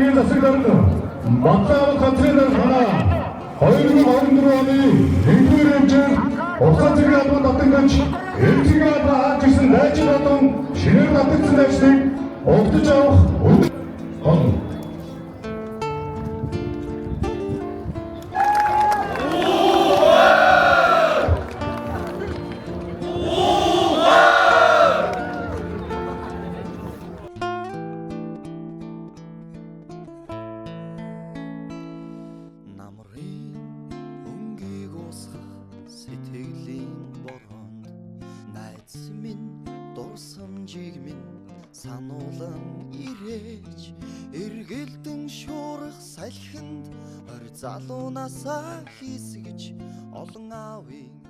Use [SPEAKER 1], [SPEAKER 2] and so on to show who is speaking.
[SPEAKER 1] Ахын засаглалд Батлан газрын ханаа 2024 оны 1-р хэмжээнд Усан цэгийн албан татамгач элчгийн албан хааж ирсэн дайчин болон шинээр татагдсан дайчныг угтаж авах болно.
[SPEAKER 2] Дурсамжийг минь сануулan ирээж эргэлдэн шуурах салхинд орь залуунасаа хийсгэж олон аавын